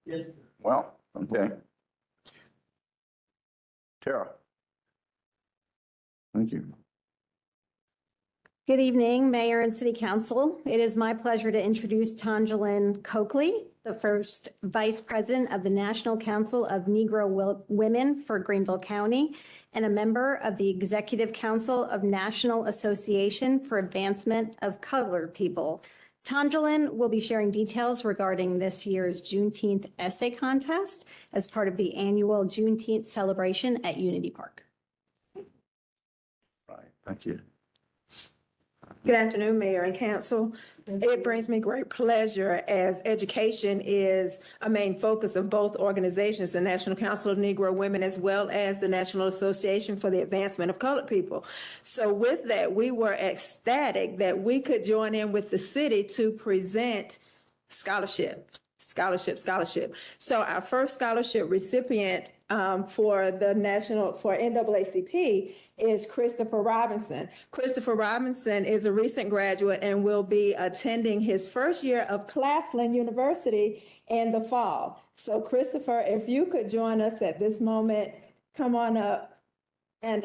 Yes. Well, okay. Tara. Thank you. Good evening, Mayor and City Council. It is my pleasure to introduce Tanjalyn Coakley, the first Vice President of the National Council of Negro Women for Greenville County and a member of the Executive Council of National Association for Advancement of Colored People. Tanjalyn will be sharing details regarding this year's Juneteenth essay contest as part of the annual Juneteenth celebration at Unity Park. Right, thank you. Good afternoon, Mayor and Council. It brings me great pleasure as education is a main focus of both organizations, the National Council of Negro Women as well as the National Association for the Advancement of Colored People. So with that, we were ecstatic that we could join in with the city to present scholarship. So our first scholarship recipient for NAACP is Kristopher Robinson. Kristopher Robinson is a recent graduate and will be attending his first year of Claflin University in the fall. So Kristopher, if you could join us at this moment, come on up and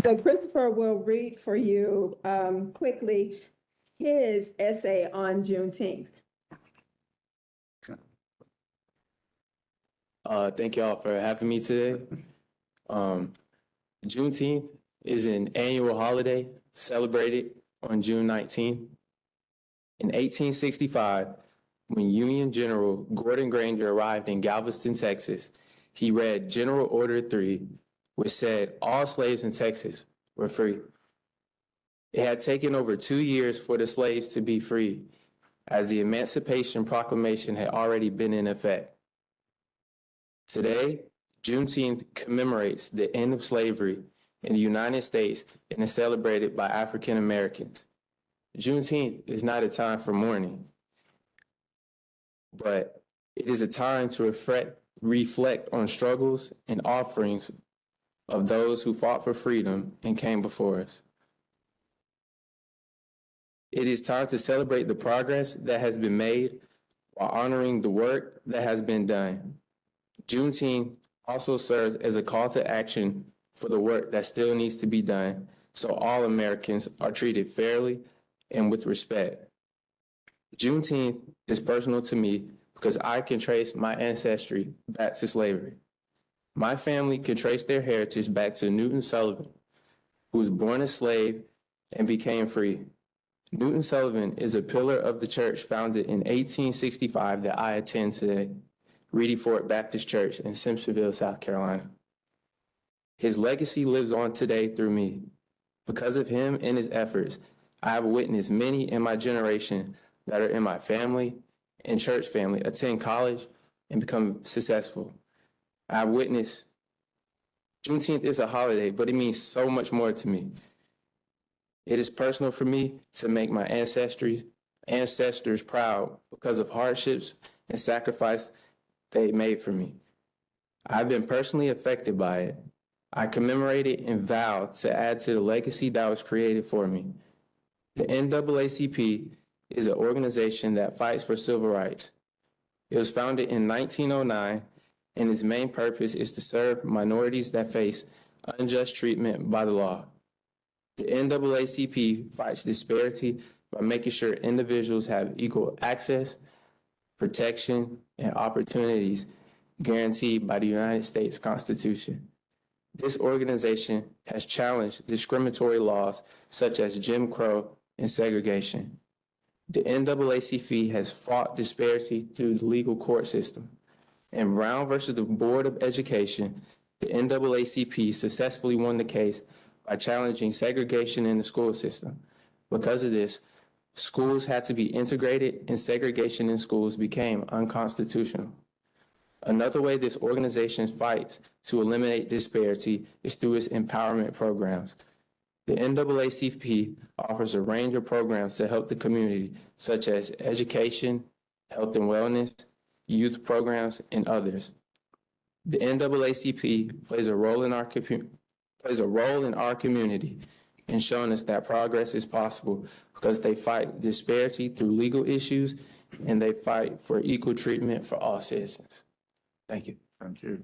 so Kristopher will read for you quickly his essay on Juneteenth. Thank y'all for having me today. Juneteenth is an annual holiday celebrated on June 19th. In 1865, when Union General Gordon Granger arrived in Galveston, Texas, he read General Order 3, which said all slaves in Texas were free. It had taken over 2 years for the slaves to be free, as the Emancipation Proclamation had already been in effect. Today, Juneteenth commemorates the end of slavery in the United States and is celebrated by African Americans. Juneteenth is not a time for mourning, but it is a time to reflect on struggles and offerings of those who fought for freedom and came before us. It is time to celebrate the progress that has been made while honoring the work that has been done. Juneteenth also serves as a call to action for the work that still needs to be done so all Americans are treated fairly and with respect. Juneteenth is personal to me because I can trace my ancestry back to slavery. My family can trace their heritage back to Newton Sullivan, who was born a slave and became free. Newton Sullivan is a pillar of the church founded in 1865 that I attend today, Reedy Fort Baptist Church in Simpsonville, South Carolina. His legacy lives on today through me. Because of him and his efforts, I have witnessed many in my generation that are in my family and church family attend college and become successful. I've witnessed Juneteenth is a holiday, but it means so much more to me. It is personal for me to make my ancestors proud because of hardships and sacrifice they made for me. I've been personally affected by it. I commemorate it and vow to add to the legacy that was created for me. The NAACP is an organization that fights for civil rights. It was founded in 1909, and its main purpose is to serve minorities that face unjust treatment by the law. The NAACP fights disparity by making sure individuals have equal access, protection, and opportunities guaranteed by the United States Constitution. This organization has challenged discriminatory laws such as Jim Crow and segregation. The NAACP has fought disparity through the legal court system. In Brown versus the Board of Education, the NAACP successfully won the case by challenging segregation in the school system. Because of this, schools had to be integrated and segregation in schools became unconstitutional. Another way this organization fights to eliminate disparity is through its empowerment programs. The NAACP offers a range of programs to help the community, such as education, health and wellness, youth programs, and others. The NAACP plays a role in our plays a role in our community in showing us that progress is possible because they fight disparity through legal issues and they fight for equal treatment for all citizens. Thank you. Thank you.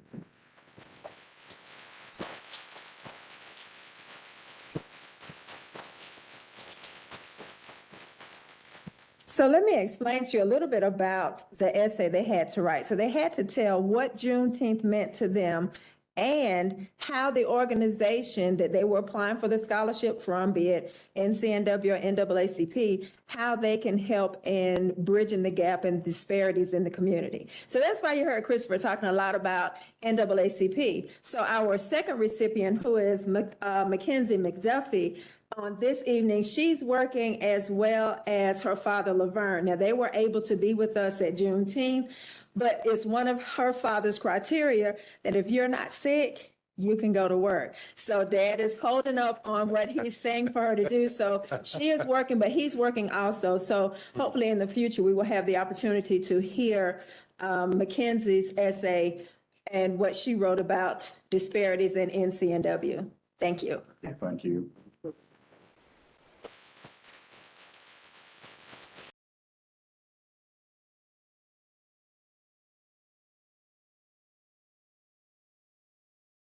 So let me explain to you a little bit about the essay they had to write. So they had to tell what Juneteenth meant to them and how the organization that they were applying for the scholarship from, be it NCNW or NAACP, how they can help in bridging the gap and disparities in the community. So that's why you heard Kristopher talking a lot about NAACP. So our second recipient, who is Mackenzie McDuffie, on this evening, she's working as well as her father, Laverne. Now, they were able to be with us at Juneteenth, but it's one of her father's criteria that if you're not sick, you can go to work. So Dad is holding up on what he's saying for her to do. So she is working, but he's working also. So hopefully in the future, we will have the opportunity to hear Mackenzie's essay and what she wrote about disparities in NCNW. Thank you. Thank you.